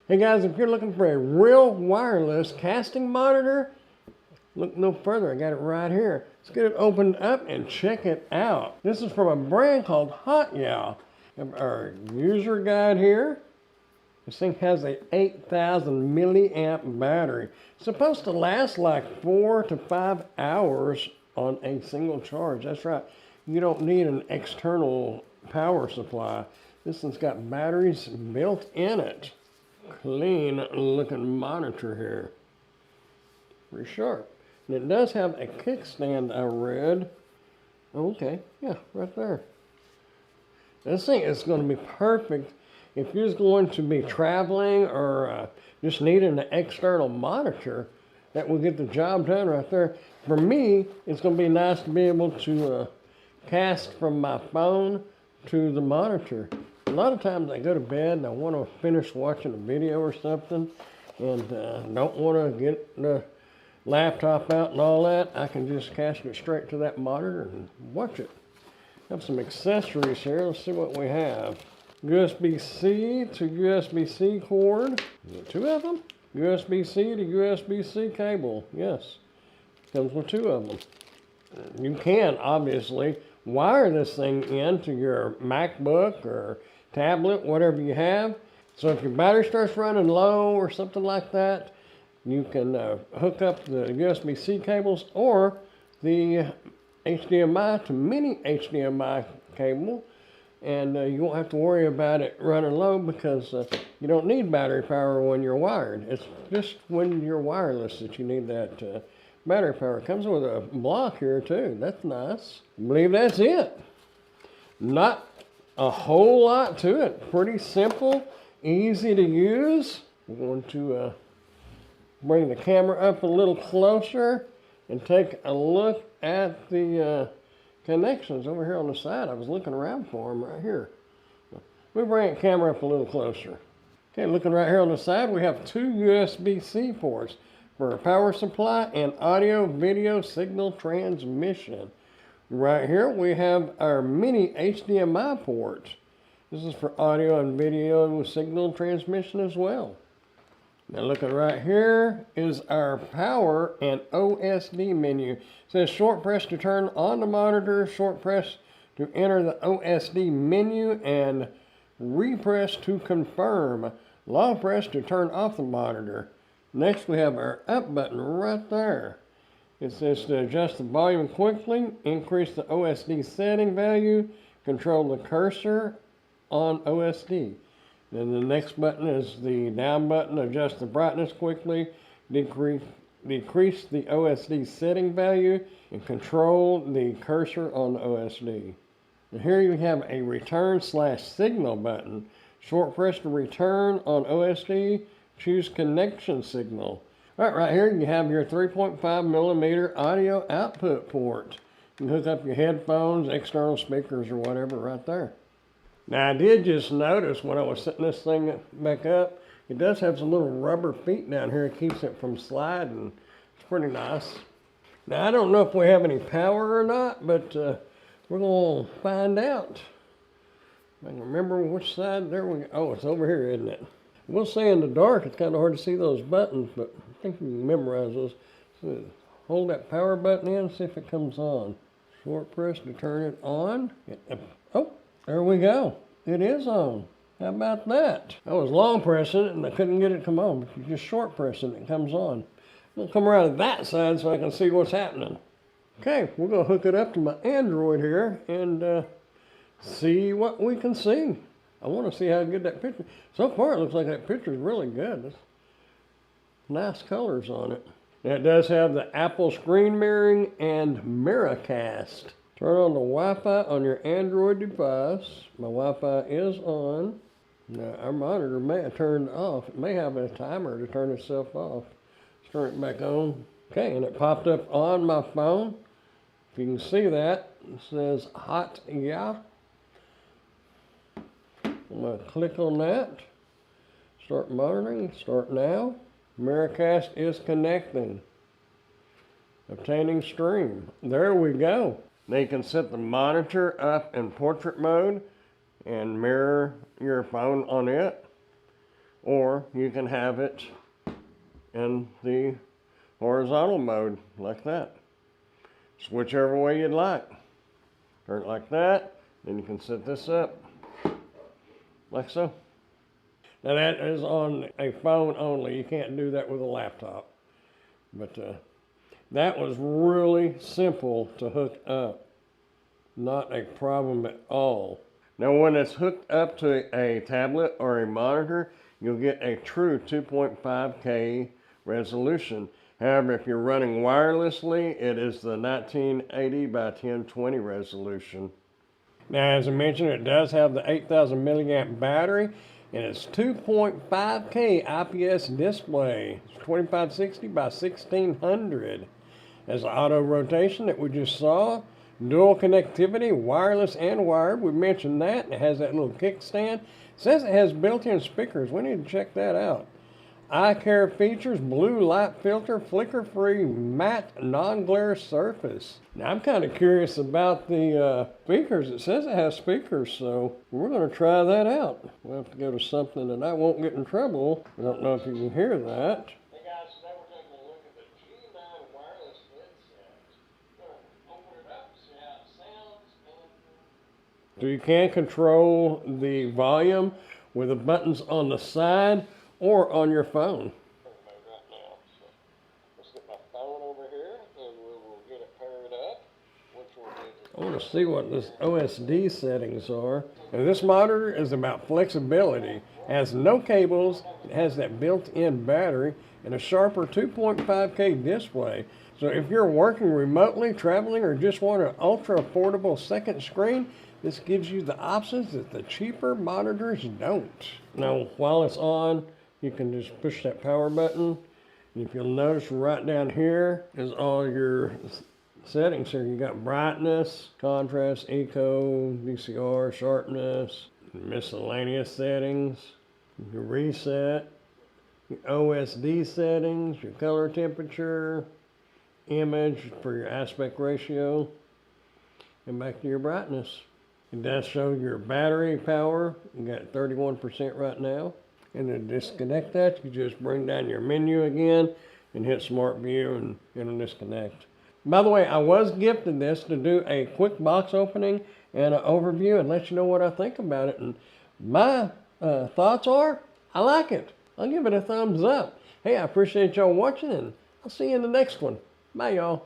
Hey guys, if you're looking for a real wireless casting monitor, look no further. I got it right here. Let's get it opened up and check it out. This is from a brand called HotYeah. Our user guide here. This thing has a 8,000 milliamp battery. It's supposed to last like 4 to 5 hours on a single charge. That's right. You don't need an external power supply. This one's got batteries built in it. Clean looking monitor here. Pretty sharp. And it does have a kickstand, I read. Okay, yeah, right there. This thing is going to be perfect if you're going to be traveling or just needing an external monitor. That will get the job done right there. For me, it's going to be nice to be able to cast from my phone to the monitor. A lot of times I go to bed and I want to finish watching a video or something and don't want to get the laptop out and all that. I can just cast it straight to that monitor and watch it. Have some accessories here. Let's see what we have. USB-C to USB-C cord. Is it 2 of them? USB-C to USB-C cable. Yes, comes with 2 of them. You can obviously wire this thing into your MacBook or tablet, whatever you have. So if your battery starts running low or something like that, you can hook up the USB-C cables or the HDMI to mini HDMI cable, and you won't have to worry about it running low because you don't need battery power when you're wired. It's just when you're wireless that you need that battery power. It comes with a block here too. That's nice. I believe that's it. Not a whole lot to it. Pretty simple, easy to use. I'm going to bring the camera up a little closer and take a look at the connections over here on the side. I was looking around for them right here. Let me bring the camera up a little closer. Okay, looking right here on the side, we have 2 USB-C ports for a power supply and audio video signal transmission. Right here we have our mini HDMI port. This is for audio and video signal transmission as well. Now looking right here is our power and OSD menu. It says short press to turn on the monitor, short press to enter the OSD menu, and repress to confirm. Long press to turn off the monitor. Next we have our up button right there. It says to adjust the volume quickly, increase the OSD setting value, control the cursor on OSD. Then the next button is the down button, adjust the brightness quickly, decrease the OSD setting value, and control the cursor on the OSD. And here you have a return/signal button. Short press to return on OSD, choose connection signal. Right here you have your 3.5 millimeter audio output port. You can hook up your headphones, external speakers, or whatever right there. Now I did just notice when I was setting this thing back up, it does have some little rubber feet down here. It keeps it from sliding. It's pretty nice. Now I don't know if we have any power or not, but we're going to find out. If I can remember which side. There we go. Oh, it's over here, isn't it? We'll say in the dark it's kind of hard to see those buttons, but I think you can memorize those. So hold that power button in, see if it comes on. Short press to turn it on. Oh, there we go. It is on. How about that? I was long pressing it and I couldn't get it to come on, but you just short press it and it comes on. I'll come around to that side so I can see what's happening. Okay, we're going to hook it up to my Android here and see what we can see. I want to see how good that picture. So far it looks like that picture is really good. There's nice colors on it. Now it does have the Apple screen mirroring and Miracast. Turn on the Wi-Fi on your Android device. My Wi-Fi is on. Now our monitor may have turned off. It may have a timer to turn itself off. Let's turn it back on. Okay, and it popped up on my phone. If you can see that, it says HotYeah. I'm going to click on that. Start monitoring. Start now. Miracast is connecting. Obtaining stream. There we go. Now you can set the monitor up in portrait mode and mirror your phone on it. or you can have it in the horizontal mode like that. Just whichever way you'd like. Turn it like that, then you can set this up like so. Now that is on a phone only. You can't do that with a laptop. But that was really simple to hook up. Not a problem at all. Now when it's hooked up to a tablet or a monitor, you'll get a true 2.5K resolution. However, if you're running wirelessly, it is the 1980 by 1020 resolution. Now, as I mentioned, it does have the 8,000 milliamp battery, and it's 2.5K IPS display. It's 2560 by 1600. Has the auto rotation that we just saw. Dual connectivity, wireless and wired. We mentioned that. It has that little kickstand. It says it has built-in speakers. We need to check that out. Eye care features, blue light filter, flicker-free, matte, non-glare surface. Now, I'm kind of curious about the speakers. It says it has speakers, so we're going to try that out. We'll have to go to something that I won't get in trouble. I don't know if you can hear that. Hey guys, today we're taking a look at the G9 wireless headset. We're going to open it up, see how it sounds. So you can control the volume with the buttons on the side or on your phone. Right now. So let's get my phone over here and we will get it paired up. I want to see what this OSD settings are. Now, this monitor is about flexibility. It has no cables, it has that built-in battery, and a sharper 2.5K display. So if you're working remotely, traveling, or just want an ultra affordable second screen, this gives you the options that the cheaper monitors don't. Now, while it's on, you can just push that power button. And if you'll notice right down here is all your settings here. You got brightness, contrast, eco, DCR, sharpness, miscellaneous settings, your reset, your OSD settings, your color temperature, image for your aspect ratio, and back to your brightness. It does show your battery power. You got 31% right now. And to disconnect that, you just bring down your menu again and hit Smart View and it'll disconnect. By the way, I was gifted this to do a quick box opening and an overview and let you know what I think about it. And my thoughts are, I like it. I'll give it a thumbs up. Hey, I appreciate y'all watching and I'll see you in the next one. Bye, y'all.